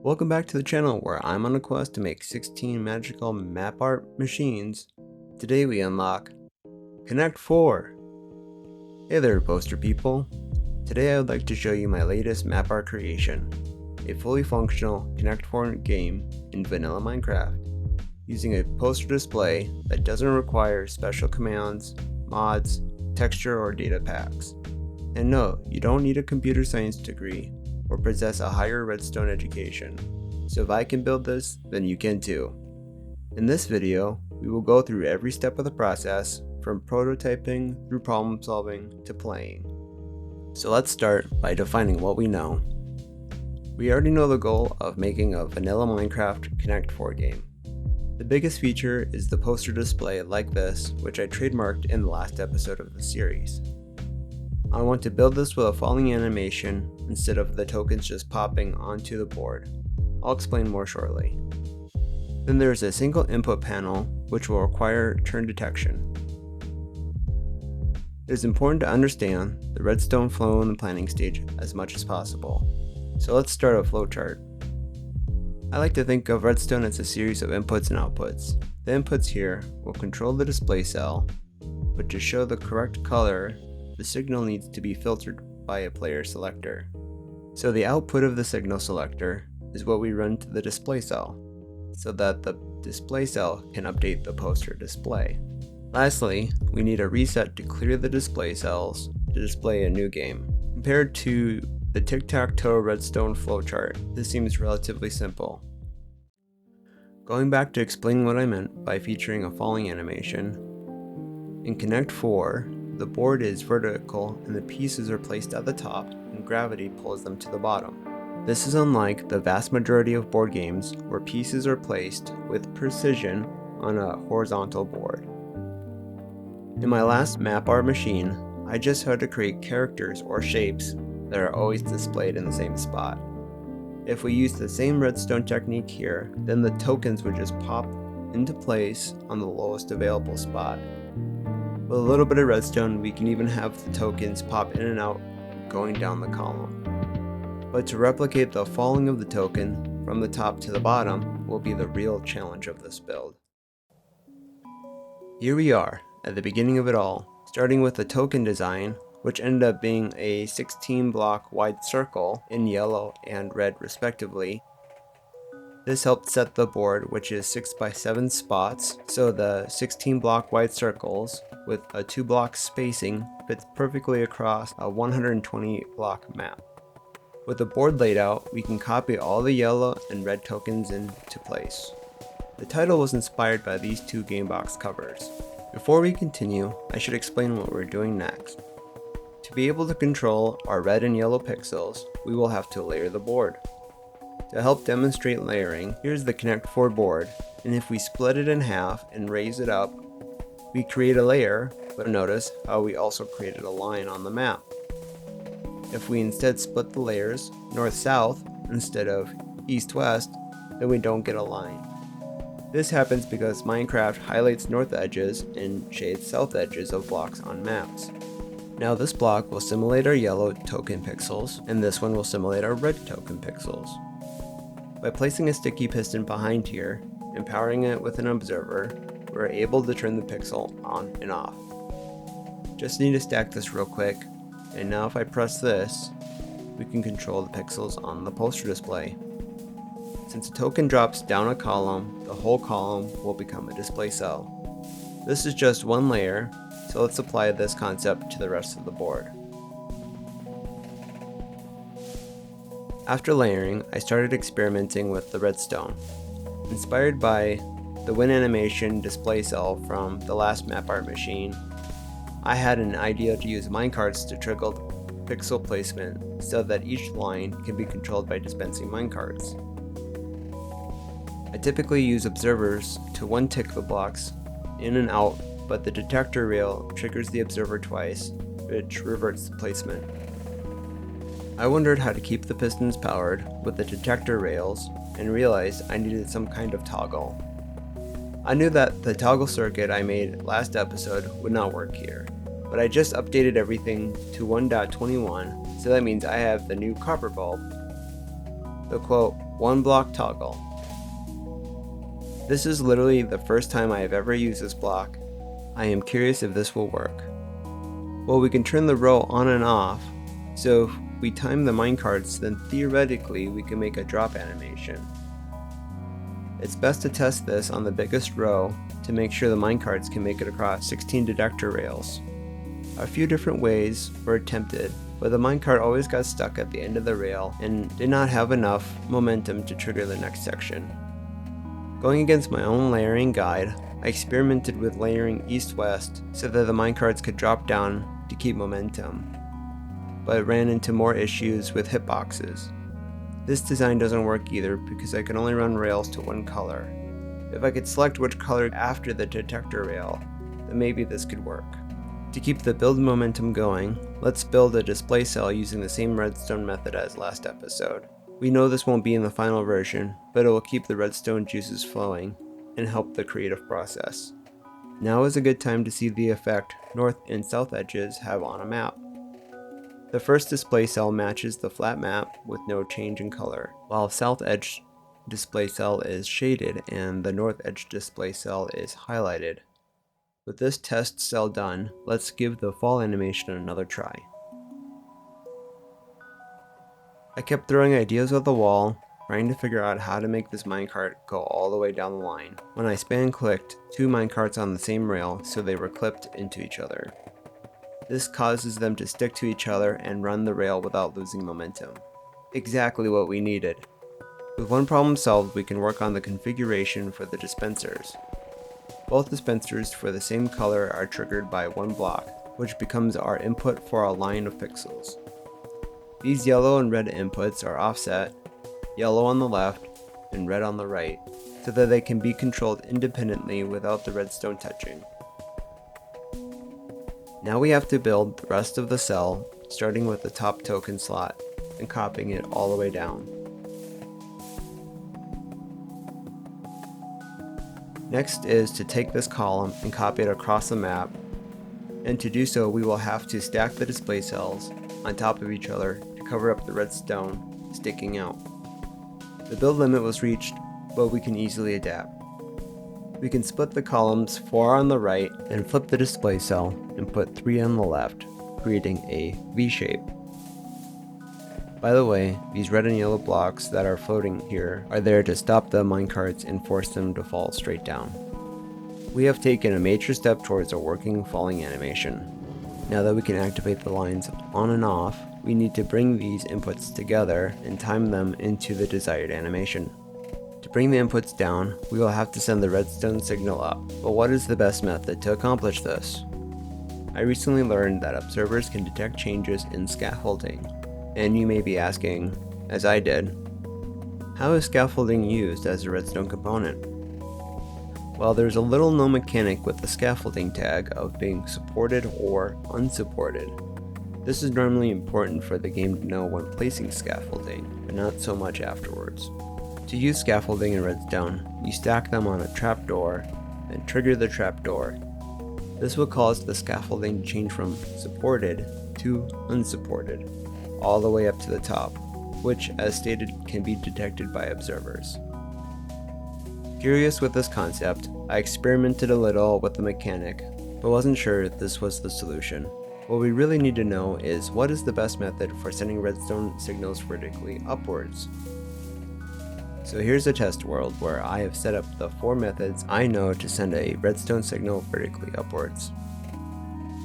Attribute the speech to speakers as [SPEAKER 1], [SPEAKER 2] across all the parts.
[SPEAKER 1] Welcome back to the channel where I'm on a quest to make 16 magical map art machines. Today we unlock Connect 4. Hey there poster people. Today I would like to show you my latest map art creation, a fully functional Connect 4 game in vanilla Minecraft, using a poster display that doesn't require special commands, mods, texture, or data packs. And no, you don't need a computer science degree or possess a higher Redstone education. So if I can build this, then you can too. In this video, we will go through every step of the process, from prototyping through problem solving to playing. So let's start by defining what we know. We already know the goal of making a vanilla Minecraft Connect 4 game. The biggest feature is the poster display like this, which I trademarked in the last episode of the series. I want to build this with a falling animation instead of the tokens just popping onto the board. I'll explain more shortly. Then there is a single input panel which will require turn detection. It is important to understand the Redstone Flow in the planning stage as much as possible. So let's start a flowchart. I like to think of Redstone as a series of inputs and outputs. The inputs here will control the display cell, but to show the correct color, the signal needs to be filtered by a player selector. So the output of the signal selector is what we run to the display cell, so that the display cell can update the poster display. Lastly, we need a reset to clear the display cells to display a new game. Compared to the tic-tac-toe Redstone flowchart, this seems relatively simple. Going back to explaining what I meant by featuring a falling animation, in Connect 4, the board is vertical and the pieces are placed at the top and gravity pulls them to the bottom. This is unlike the vast majority of board games where pieces are placed with precision on a horizontal board. In my last map art machine, I just had to create characters or shapes that are always displayed in the same spot. If we use the same redstone technique here, then the tokens would just pop into place on the lowest available spot. With a little bit of redstone, we can even have the tokens pop in and out going down the column. But to replicate the falling of the token from the top to the bottom will be the real challenge of this build. Here we are, at the beginning of it all, starting with the token design, which ended up being a 16 block wide circle in yellow and red respectively. This helped set the board, which is 6x7 spots, so the 16 block wide circles with a 2 block spacing fits perfectly across a 120 block map. With the board laid out, we can copy all the yellow and red tokens into place. The title was inspired by these two gamebox covers. Before we continue, I should explain what we're doing next. To be able to control our red and yellow pixels, we will have to layer the board. To help demonstrate layering, here's the Connect 4 board, and if we split it in half and raise it up, we create a layer, but notice how we also created a line on the map. If we instead split the layers north-south instead of east-west, then we don't get a line. This happens because Minecraft highlights north edges and shades south edges of blocks on maps. Now this block will simulate our yellow token pixels, and this one will simulate our red token pixels. By placing a sticky piston behind here and powering it with an observer, we're able to turn the pixel on and off. Just need to stack this real quick, and now if I press this, we can control the pixels on the poster display. Since a token drops down a column, the whole column will become a display cell. This is just one layer, so let's apply this concept to the rest of the board. After layering, I started experimenting with the redstone. Inspired by the wind animation display cell from the last map art machine, I had an idea to use minecarts to trigger pixel placement so that each line can be controlled by dispensing minecarts. I typically use observers to one-tick the blocks in and out, but the detector rail triggers the observer twice, which reverts the placement. I wondered how to keep the pistons powered with the detector rails and realized I needed some kind of toggle. I knew that the toggle circuit I made last episode would not work here, but I just updated everything to 1.21, so that means I have the new copper bulb. The quote, 1 block toggle. This is literally the first time I have ever used this block. I am curious if this will work. Well, we can turn the row on and off, so if we time the minecarts, then theoretically we can make a drop animation. It's best to test this on the biggest row to make sure the minecarts can make it across 16 detector rails. A few different ways were attempted, but the minecart always got stuck at the end of the rail and did not have enough momentum to trigger the next section. Going against my own layering guide, I experimented with layering east-west so that the minecarts could drop down to keep momentum, but ran into more issues with hitboxes. This design doesn't work either because I can only run rails to one color. If I could select which color after the detector rail, then maybe this could work. To keep the build momentum going, let's build a display cell using the same redstone method as last episode. We know this won't be in the final version, but it will keep the redstone juices flowing and help the creative process. Now is a good time to see the effect north and south edges have on a map. The first display cell matches the flat map with no change in color, while south edge display cell is shaded and the north edge display cell is highlighted. With this test cell done, let's give the fall animation another try. I kept throwing ideas at the wall, trying to figure out how to make this minecart go all the way down the line, when I span clicked 2 minecarts on the same rail so they were clipped into each other. This causes them to stick to each other and run the rail without losing momentum. Exactly what we needed. With one problem solved, we can work on the configuration for the dispensers. Both dispensers for the same color are triggered by 1 block, which becomes our input for a line of pixels. These yellow and red inputs are offset, yellow on the left and red on the right, so that they can be controlled independently without the redstone touching. Now we have to build the rest of the cell, starting with the top token slot and copying it all the way down. Next is to take this column and copy it across the map, and to do so we will have to stack the display cells on top of each other to cover up the redstone sticking out. The build limit was reached, but we can easily adapt. We can split the columns 4 on the right and flip the display cell and put 3 on the left, creating a V shape. By the way, these red and yellow blocks that are floating here are there to stop the minecarts and force them to fall straight down. We have taken a major step towards a working falling animation. Now that we can activate the lines on and off, we need to bring these inputs together and time them into the desired animation. To bring the inputs down, we will have to send the redstone signal up, but what is the best method to accomplish this? I recently learned that observers can detect changes in scaffolding, and you may be asking, as I did, how is scaffolding used as a redstone component? Well, there's a little known mechanic with the scaffolding tag of being supported or unsupported. This is normally important for the game to know when placing scaffolding, but not so much afterwards. To use scaffolding in redstone, you stack them on a trapdoor, then trigger the trapdoor. This will cause the scaffolding to change from supported to unsupported, all the way up to the top, which, as stated, can be detected by observers. Curious with this concept, I experimented a little with the mechanic, but wasn't sure if this was the solution. What we really need to know is what is the best method for sending redstone signals vertically upwards. So here's a test world where I have set up the 4 methods I know to send a redstone signal vertically upwards.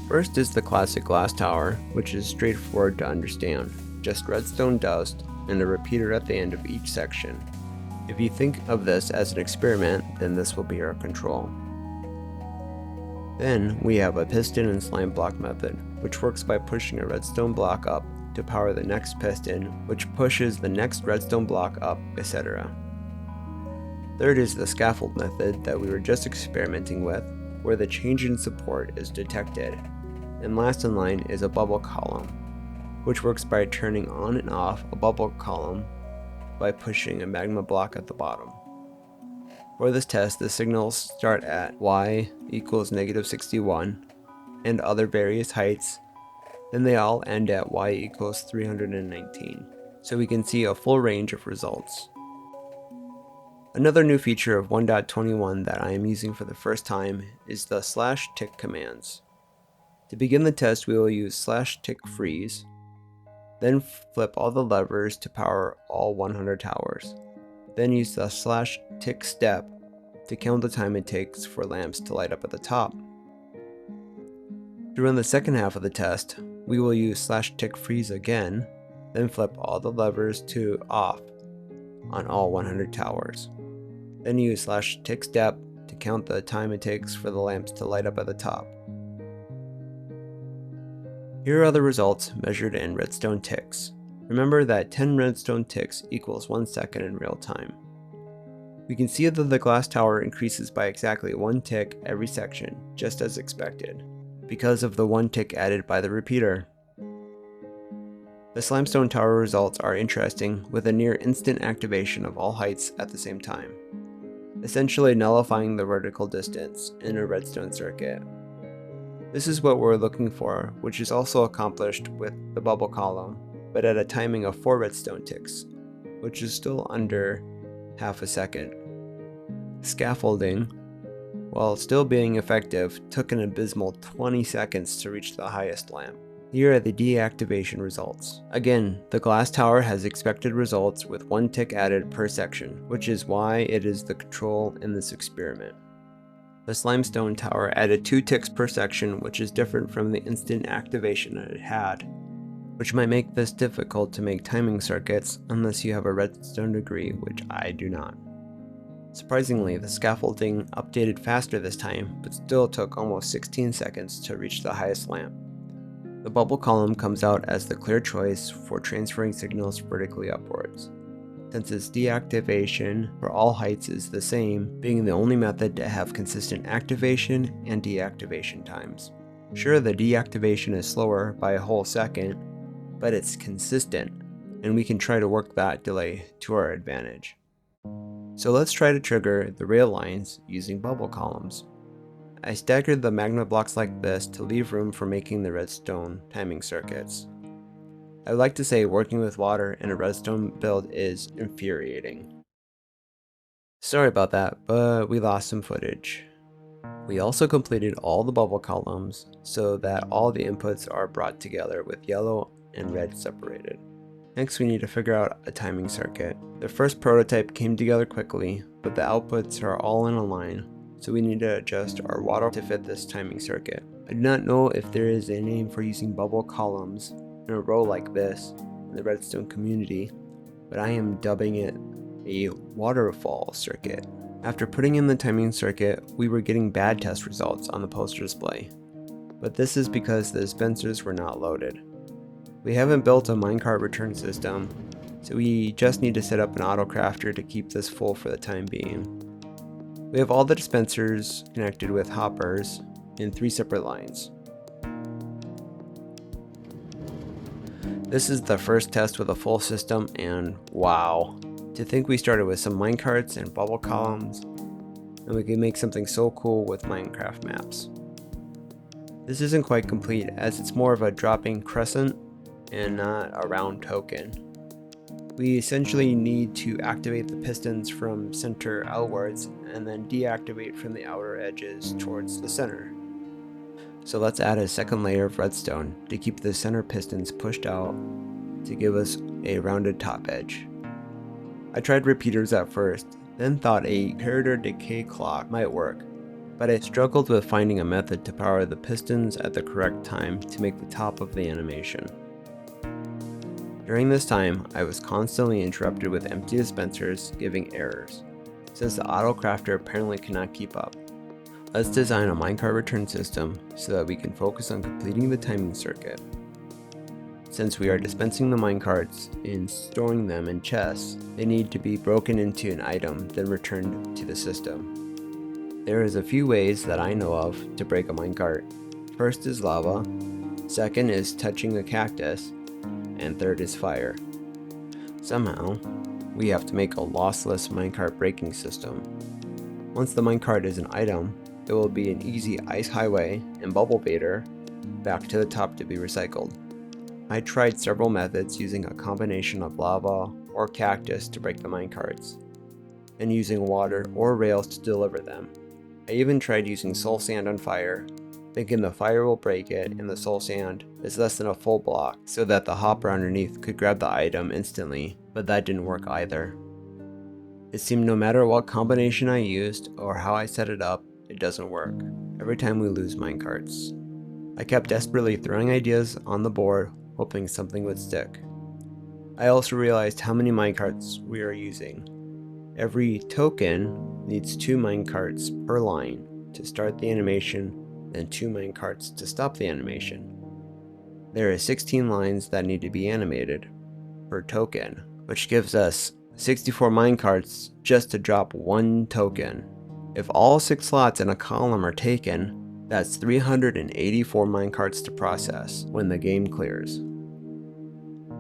[SPEAKER 1] First is the classic glass tower, which is straightforward to understand, just redstone dust and a repeater at the end of each section. If you think of this as an experiment, then this will be our control. Then we have a piston and slime block method, which works by pushing a redstone block up to power the next piston, which pushes the next redstone block up, etc. Third is the scaffold method that we were just experimenting with, where the change in support is detected. And last in line is a bubble column, which works by turning on and off a bubble column by pushing a magma block at the bottom. For this test, the signals start at y equals -61 and other various heights, then they all end at y equals 319, so we can see a full range of results. Another new feature of 1.21 that I am using for the first time is the /tick commands. To begin the test, we will use /tick freeze, then flip all the levers to power all 100 towers. Then use the /tick step to count the time it takes for lamps to light up at the top. To run the second half of the test, we will use /tick freeze again, then flip all the levers to off on all 100 towers. Then use /tick step to count the time it takes for the lamps to light up at the top. Here are the results measured in redstone ticks. Remember that 10 redstone ticks equals 1 second in real time. We can see that the glass tower increases by exactly 1 tick every section, just as expected, because of the 1 tick added by the repeater. The slimestone tower results are interesting, with a near instant activation of all heights at the same time, essentially nullifying the vertical distance in a redstone circuit. This is what we're looking for, which is also accomplished with the bubble column, but at a timing of 4 redstone ticks, which is still under half a second. Scaffolding, while still being effective, took an abysmal 20 seconds to reach the highest lamp. Here are the deactivation results. Again, the glass tower has expected results with 1 tick added per section, which is why it is the control in this experiment. The slimestone tower added 2 ticks per section, which is different from the instant activation that it had, which might make this difficult to make timing circuits unless you have a redstone degree, which I do not. Surprisingly, the scaffolding updated faster this time, but still took almost 16 seconds to reach the highest lamp. The bubble column comes out as the clear choice for transferring signals vertically upwards, since its deactivation for all heights is the same, being the only method to have consistent activation and deactivation times. Sure, the deactivation is slower by a whole second, but it's consistent, and we can try to work that delay to our advantage. So let's try to trigger the rail lines using bubble columns. I staggered the magma blocks like this to leave room for making the redstone timing circuits. I would like to say working with water in a redstone build is infuriating. Sorry about that, but we lost some footage. We also completed all the bubble columns so that all the inputs are brought together with yellow and red separated. Next, we need to figure out a timing circuit. The first prototype came together quickly, but the outputs are all in a line, so we need to adjust our water to fit this timing circuit. I do not know if there is a name for using bubble columns in a row like this in the redstone community, but I am dubbing it a Waterfall Circuit. After putting in the timing circuit, we were getting bad test results on the poster display, but this is because the dispensers were not loaded. We haven't built a Minecart Return system, so we just need to set up an auto crafter to keep this full for the time being. We have all the dispensers connected with hoppers in 3 separate lines. This is the first test with a full system, and wow, to think we started with some minecarts and bubble columns, and we can make something so cool with Minecraft maps. This isn't quite complete, as it's more of a dropping crescent and not a round token. We essentially need to activate the pistons from center outwards and then deactivate from the outer edges towards the center. So let's add a second layer of redstone to keep the center pistons pushed out to give us a rounded top edge. I tried repeaters at first, then thought a parameter decay clock might work, but I struggled with finding a method to power the pistons at the correct time to make the top of the animation. During this time, I was constantly interrupted with empty dispensers giving errors, since the auto crafter apparently cannot keep up. Let's design a Minecart Return system so that we can focus on completing the timing circuit. Since we are dispensing the minecarts and storing them in chests, they need to be broken into an item then returned to the system. There is a few ways that I know of to break a minecart. First is lava, second is touching a cactus, and third is fire. Somehow, we have to make a lossless minecart breaking system. Once the minecart is an item, it will be an easy ice highway and bubble baiter back to the top to be recycled. I tried several methods using a combination of lava or cactus to break the minecarts. and using water or rails to deliver them. I even tried using soul sand on fire, thinking the fire will break it and the soul sand is less than a full block so that the hopper underneath could grab the item instantly, but that didn't work either. It seemed no matter what combination I used or how I set it up, it doesn't work. Every time we lose minecarts. I kept desperately throwing ideas on the board, hoping something would stick. I also realized how many minecarts we are using. Every token needs 2 minecarts per line to start the animation, then 2 minecarts to stop the animation. There are 16 lines that need to be animated per token, which gives us 64 minecarts just to drop 1 token. If all 6 slots in a column are taken, that's 384 minecarts to process when the game clears.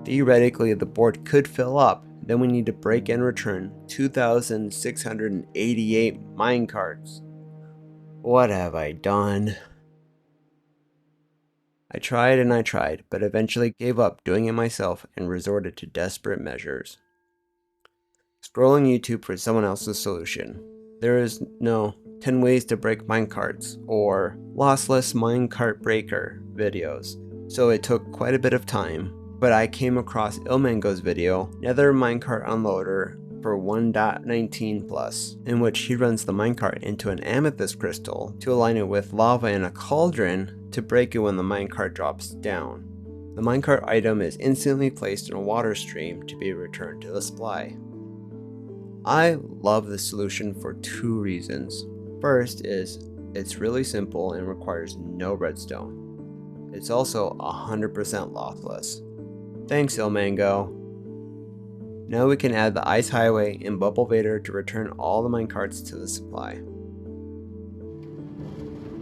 [SPEAKER 1] Theoretically, the board could fill up, then we need to break and return 2,688 minecarts. What have I done? I tried and I tried, but eventually gave up doing it myself and resorted to desperate measures. Scrolling YouTube for someone else's solution. There is no 10 ways to break minecarts or lossless minecart breaker videos, so it took quite a bit of time, but I came across illmango's video, Nether Minecart Unloader for 1.19 plus, in which he runs the minecart into an amethyst crystal to align it with lava in a cauldron to break it when the minecart drops down. The minecart item is instantly placed in a water stream to be returned to the supply. I love this solution for 2 reasons. First is, it's really simple and requires no redstone. It's also 100% lossless. Thanks illmango. Now we can add the ice highway and bubble vader to return all the minecarts to the supply.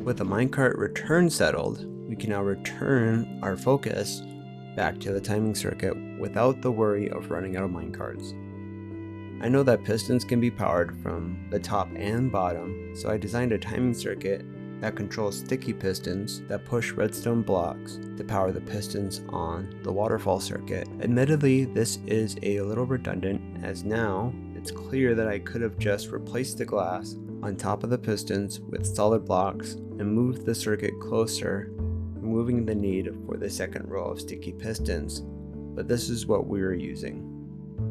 [SPEAKER 1] With the minecart return settled, we can now return our focus back to the timing circuit without the worry of running out of minecarts. I know that pistons can be powered from the top and bottom, so I designed a timing circuit that controls sticky pistons that push redstone blocks to power the pistons on the Waterfall Circuit. Admittedly, this is a little redundant, as now it's clear that I could have just replaced the glass on top of the pistons with solid blocks and moved the circuit closer, removing the need for the second row of sticky pistons, but this is what we were using.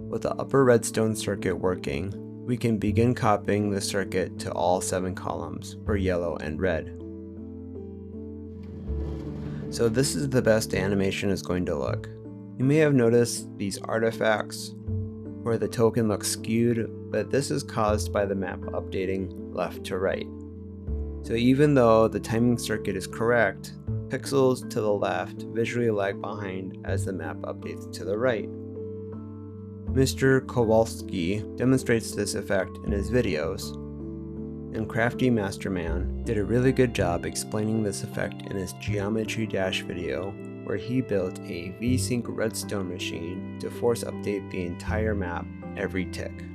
[SPEAKER 1] With the upper redstone circuit working, we can begin copying the circuit to all 7 columns for yellow and red. So this is the best animation is going to look. You may have noticed these artifacts where the token looks skewed, but this is caused by the map updating left to right. So even though the timing circuit is correct, pixels to the left visually lag behind as the map updates to the right. Mr. Kowalski demonstrates this effect in his videos, and Craftymasterman did a really good job explaining this effect in his Geometry Dash video, where he built a VSync redstone machine to force update the entire map every tick.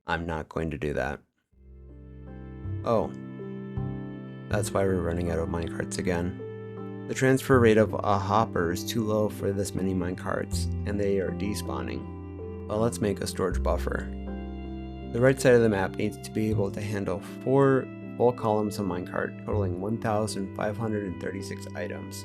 [SPEAKER 1] I'm not going to do that. Oh, that's why we're running out of minecarts again. The transfer rate of a hopper is too low for this many minecarts, and they are despawning. Well, let's make a storage buffer. The right side of the map needs to be able to handle 4 full columns of minecart, totaling 1,536 items.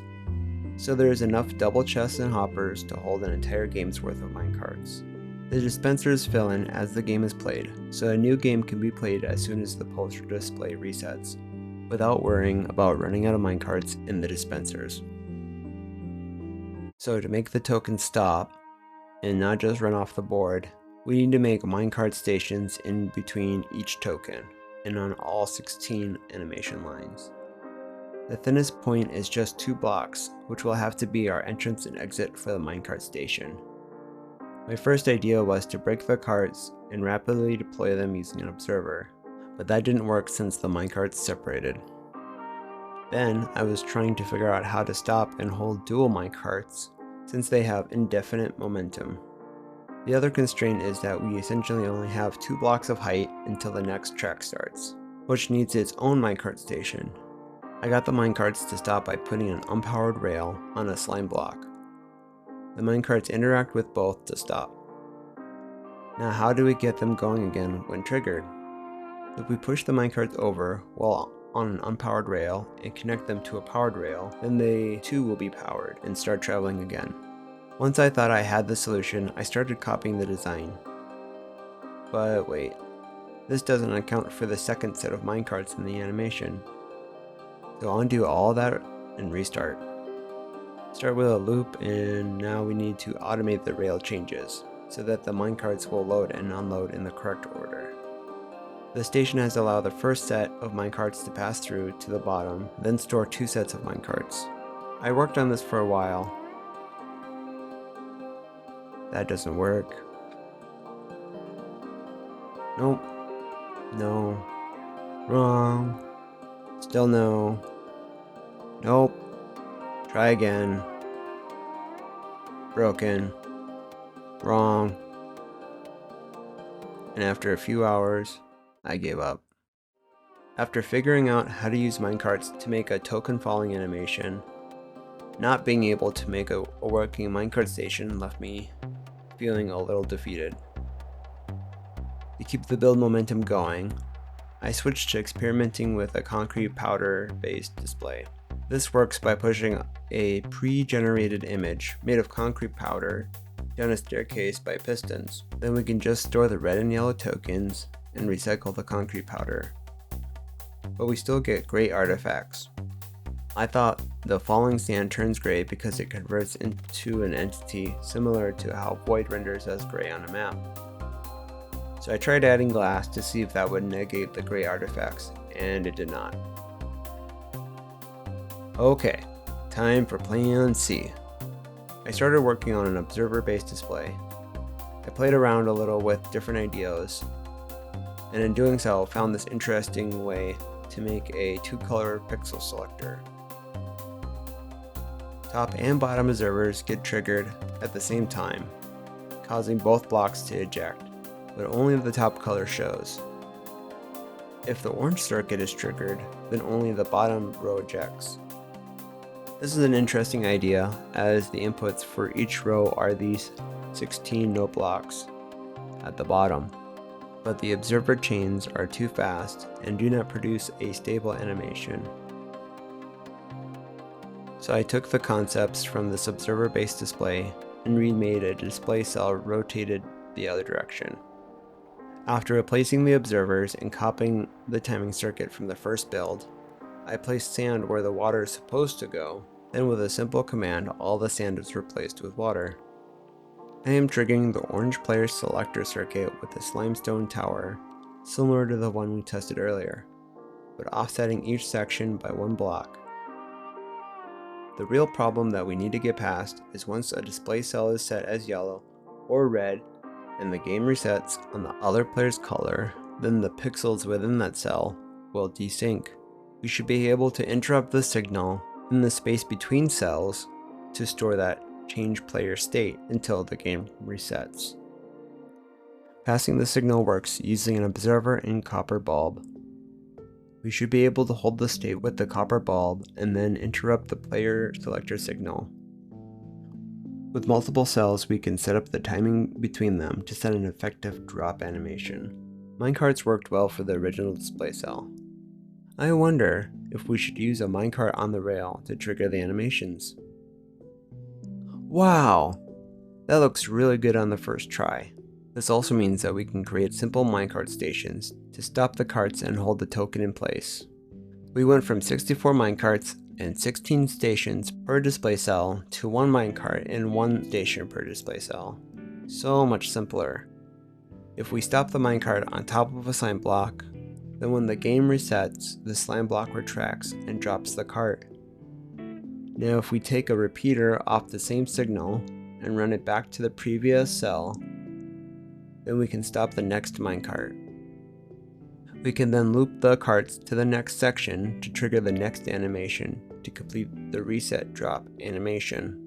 [SPEAKER 1] So there is enough double chests and hoppers to hold an entire game's worth of minecarts. The dispensers fill in as the game is played, so a new game can be played as soon as the poster display resets, without worrying about running out of minecarts in the dispensers. So to make the token stop, and not just run off the board, we need to make Minecart Stations in between each token, and on all 16 animation lines. The thinnest point is just 2 blocks, which will have to be our entrance and exit for the Minecart Station. My first idea was to break the carts and rapidly deploy them using an observer, but that didn't work since the minecarts separated. Then I was trying to figure out how to stop and hold dual minecarts, since they have indefinite momentum. The other constraint is that we essentially only have 2 blocks of height until the next track starts, which needs its own minecart station. I got the minecarts to stop by putting an unpowered rail on a slime block. The minecarts interact with both to stop. Now how do we get them going again when triggered? If we push the minecarts over while on an unpowered rail and connect them to a powered rail, then they too will be powered and start traveling again. Once I thought I had the solution, I started copying the design. But wait, this doesn't account for the second set of minecarts in the animation. So I'll undo all that and restart. Start with a loop, and now we need to automate the rail changes so that the minecarts will load and unload in the correct order. The station has allowed the first set of minecarts to pass through to the bottom, then store 2 sets of minecarts. I worked on this for a while. That doesn't work. Nope. No. Wrong. Still no. Nope. Try again. Broken. Wrong. And after a few hours, I gave up. After figuring out how to use minecarts to make a token falling animation, not being able to make a working minecart station left me feeling a little defeated. To keep the build momentum going, I switched to experimenting with a concrete powder based display. This works by pushing a pre-generated image made of concrete powder down a staircase by pistons. Then we can just store the red and yellow tokens and recycle the concrete powder. But we still get great artifacts. I thought the falling sand turns gray because it converts into an entity similar to how void renders as gray on a map. So I tried adding glass to see if that would negate the gray artifacts, and it did not. Okay, time for plan C. I started working on an observer-based display. I played around a little with different ideas, and in doing so found this interesting way to make a 2-color pixel selector. Top and bottom observers get triggered at the same time, causing both blocks to eject, but only the top color shows. If the orange circuit is triggered, then only the bottom row ejects. This is an interesting idea, as the inputs for each row are these 16 note blocks at the bottom, but the observer chains are too fast and do not produce a stable animation. So I took the concepts from this observer-based display and remade a display cell rotated the other direction. After replacing the observers and copying the timing circuit from the first build, I placed sand where the water is supposed to go. Then with a simple command, all the sand is replaced with water. I am triggering the orange player selector circuit with this limestone tower, similar to the one we tested earlier, but offsetting each section by 1 block. The real problem that we need to get past is once a display cell is set as yellow or red and the game resets on the other player's color, then the pixels within that cell will desync. We should be able to interrupt the signal in the space between cells to store that change player state until the game resets. Passing the signal works using an observer and copper bulb. We should be able to hold the state with the copper bulb and then interrupt the player selector signal. With multiple cells, we can set up the timing between them to set an effective drop animation. Minecarts worked well for the original display cell. I wonder if we should use a minecart on the rail to trigger the animations. Wow! That looks really good on the first try. This also means that we can create simple minecart stations to stop the carts and hold the token in place. We went from 64 minecarts and 16 stations per display cell to 1 minecart and 1 station per display cell. So much simpler. If we stop the minecart on top of a slime block, then when the game resets, the slime block retracts and drops the cart. Now if we take a repeater off the same signal and run it back to the previous cell, then we can stop the next minecart. We can then loop the carts to the next section to trigger the next animation to complete the reset drop animation.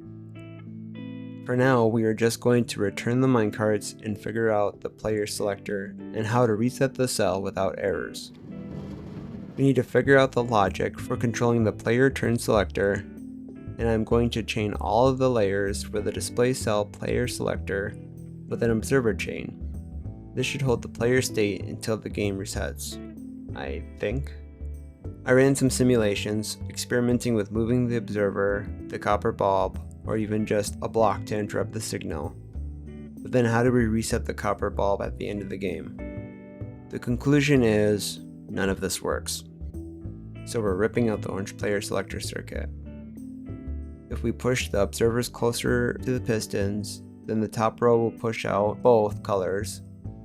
[SPEAKER 1] For now, we are just going to return the minecarts and figure out the player selector and how to reset the cell without errors. We need to figure out the logic for controlling the player turn selector, and I'm going to chain all of the layers for the display cell player selector with an observer chain. This should hold the player state until the game resets, I think. I ran some simulations, experimenting with moving the observer, the copper bulb, or even just a block to interrupt the signal. But then how do we reset the copper bulb at the end of the game? The conclusion is, none of this works. So we're ripping out the orange player selector circuit. If we push the observers closer to the pistons, then the top row will push out both colors,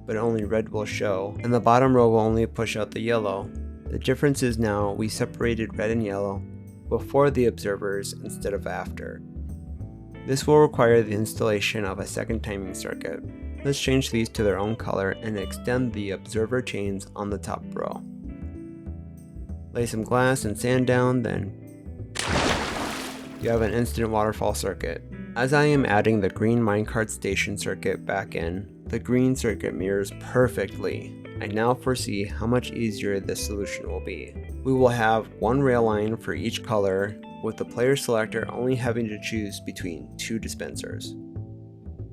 [SPEAKER 1] but only red will show, and the bottom row will only push out the yellow. The difference is now we separated red and yellow before the observers instead of after. This will require the installation of a second timing circuit. Let's change these to their own color and extend the observer chains on the top row. Lay some glass and sand down, then you have an instant waterfall circuit. As I am adding the green Minecart Station circuit back in, the green circuit mirrors perfectly. I now foresee how much easier this solution will be. We will have one rail line for each color, with the player selector only having to choose between two dispensers.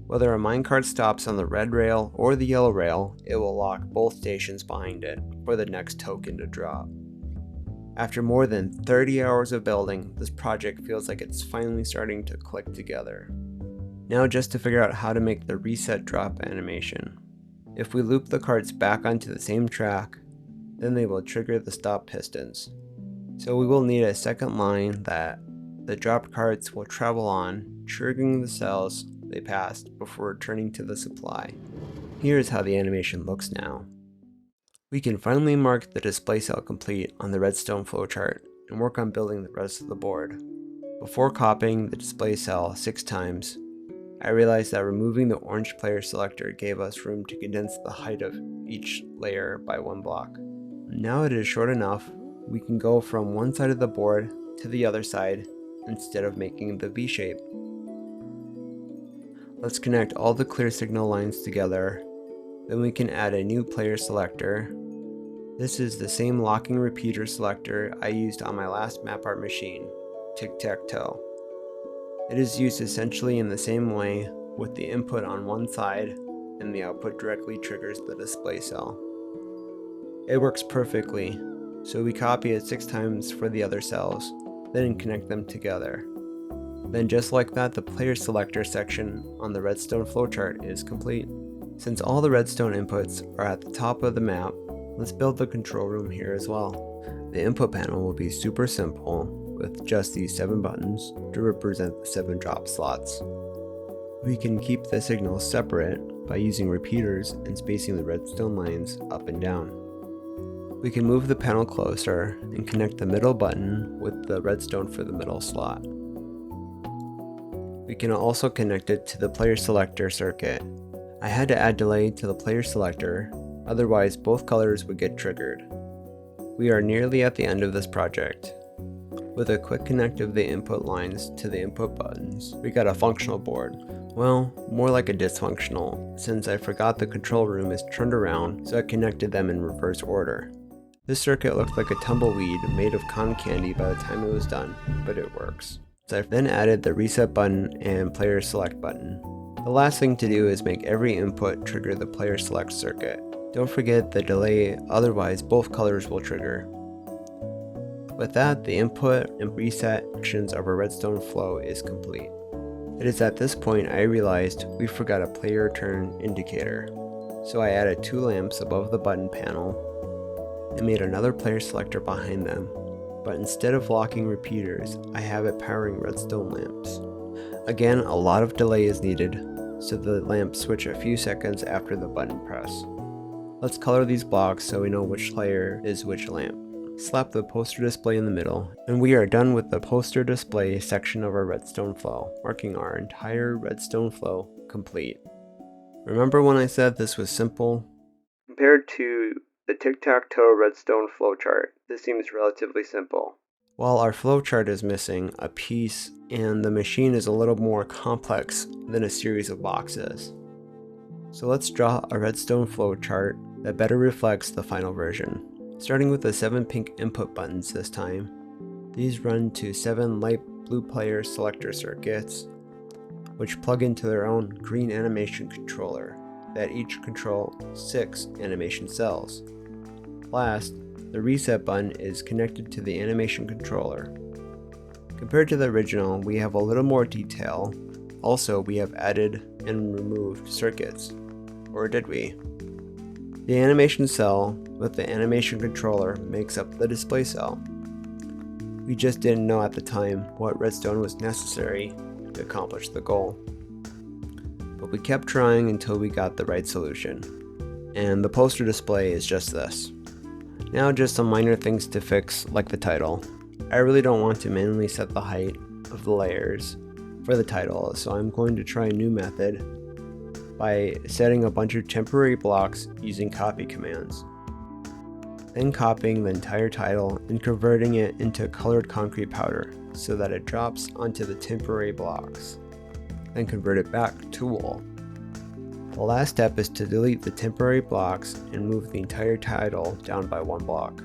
[SPEAKER 1] Whether a minecart stops on the red rail or the yellow rail, it will lock both stations behind it for the next token to drop. After more than 30 hours of building, this project feels like it's finally starting to click together. Now just to figure out how to make the reset drop animation. If we loop the carts back onto the same track, then they will trigger the stop pistons. So we will need a second line that the dropped carts will travel on, triggering the cells they passed before returning to the supply. Here's how the animation looks now. We can finally mark the display cell complete on the Redstone flowchart and work on building the rest of the board. Before copying the display cell 6 times, I realized that removing the orange player selector gave us room to condense the height of each layer by 1 block. Now it is short enough, we can go from one side of the board to the other side instead of making the V shape. Let's connect all the clear signal lines together, then we can add a new player selector. This is the same locking repeater selector I used on my last map art machine, Tic-Tac-Toe. It is used essentially in the same way, with the input on one side and the output directly triggers the display cell. It works perfectly, so we copy it 6 times for the other cells, then connect them together. Then just like that, the player selector section on the Redstone flowchart is complete. Since all the redstone inputs are at the top of the map, let's build the control room here as well. The input panel will be super simple, with just these 7 buttons to represent the 7 drop slots. We can keep the signals separate by using repeaters and spacing the redstone lines up and down. We can move the panel closer and connect the middle button with the redstone for the middle slot. We can also connect it to the player selector circuit. I had to add delay to the player selector, otherwise both colors would get triggered. We are nearly at the end of this project. With a quick connect of the input lines to the input buttons, we got a functional board. Well, more like a dysfunctional, since I forgot the control room is turned around, so I connected them in reverse order. This circuit looked like a tumbleweed made of cotton candy by the time it was done, but it works. So I then added the reset button and player select button. The last thing to do is make every input trigger the player select circuit. Don't forget the delay, otherwise both colors will trigger. With that, the input and reset actions of our Redstone Flow is complete. It is at this point I realized we forgot a player return indicator. So I added 2 lamps above the button panel and made another player selector behind them. But instead of locking repeaters, I have it powering redstone lamps. Again, a lot of delay is needed, so the lamps switch a few seconds after the button press. Let's color these blocks so we know which layer is which lamp. Slap the poster display in the middle, and we are done with the poster display section of our Redstone Flow, marking our entire Redstone Flow complete. Remember when I said this was simple? Compared to the Tic-Tac-Toe Redstone flowchart, this seems relatively simple. While our flowchart is missing a piece and the machine is a little more complex than a series of boxes. So let's draw a redstone flowchart that better reflects the final version. Starting with the 7 pink input buttons this time, these run to 7 light blue player selector circuits, which plug into their own green animation controller. that each control 6 animation cells. Last, the reset button is connected to the animation controller. Compared to the original, we have a little more detail. Also, we have added and removed circuits. Or did we? The animation cell with the animation controller makes up the display cell. We just didn't know at the time what redstone was necessary to accomplish the goal. But we kept trying until we got the right solution. And the poster display is just this. Now just some minor things to fix, like the title. I really don't want to manually set the height of the layers for the title, so I'm going to try a new method by setting a bunch of temporary blocks using copy commands. Then copying the entire title and converting it into colored concrete powder so that it drops onto the temporary blocks. Then convert it back to wool. The last step is to delete the temporary blocks and move the entire title down by 1 block.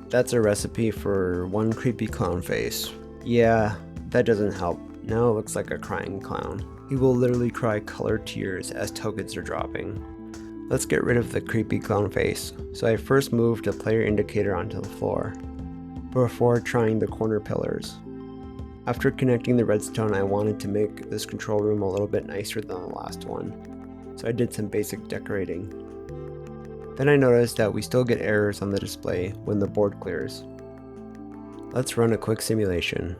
[SPEAKER 1] That's a recipe for one creepy clown face. Yeah, that doesn't help. Now it looks like a crying clown. He will literally cry colored tears as tokens are dropping. Let's get rid of the creepy clown face. So I first moved a player indicator onto the floor, before trying the corner pillars. After connecting the redstone, I wanted to make this control room a little bit nicer than the last one. So I did some basic decorating. Then I noticed that we still get errors on the display when the board clears. Let's run a quick simulation.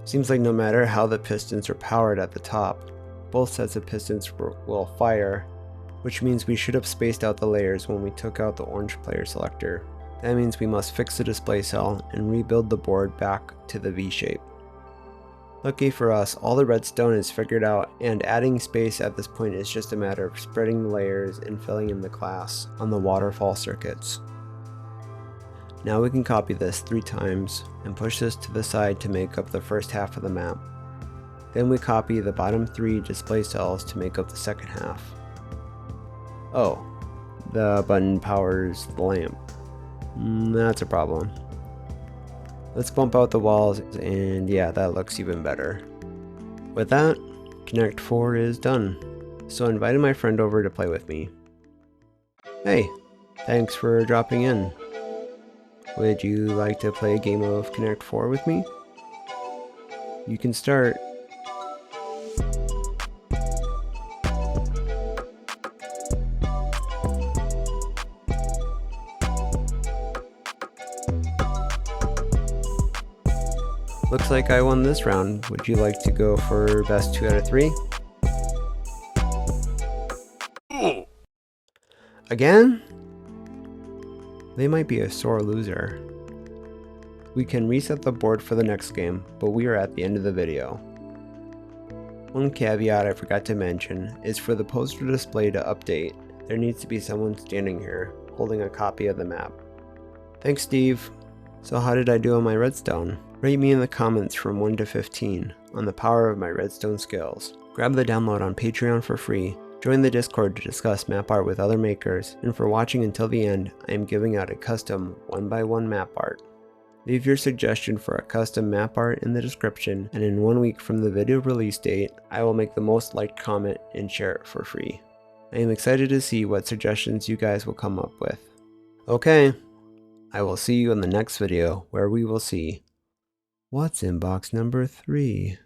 [SPEAKER 1] Seems like no matter how the pistons are powered at the top, both sets of pistons will fire, which means we should have spaced out the layers when we took out the orange player selector. That means we must fix the display cell and rebuild the board back to the V shape. Lucky for us, all the redstone is figured out, and adding space at this point is just a matter of spreading the layers and filling in the glass on the waterfall circuits. Now we can copy this 3 times and push this to the side to make up the first half of the map. Then we copy the bottom 3 display cells to make up the second half. Oh, the button powers the lamp. That's a problem. Let's bump out the walls, and yeah, that looks even better. With that, Connect 4 is done. So I invited my friend over to play with me. Hey, thanks for dropping in. Would you like to play a game of Connect 4 with me? You can start. Looks like I won this round. Would you like to go for best 2 out of 3? Again? They might be a sore loser. We can reset the board for the next game, but we are at the end of the video. One caveat I forgot to mention is for the poster display to update, there needs to be someone standing here, holding a copy of the map. Thanks, Steve. So how did I do on my redstone? Rate me in the comments from 1 to 15 on the power of my redstone skills. Grab the download on Patreon for free, join the Discord to discuss map art with other makers, and for watching until the end, I am giving out a custom 1x1 map art. Leave your suggestion for a custom map art in the description, and in 1 week from the video release date, I will make the most liked comment and share it for free. I am excited to see what suggestions you guys will come up with. Okay, I will see you in the next video where we will see what's in box number 3.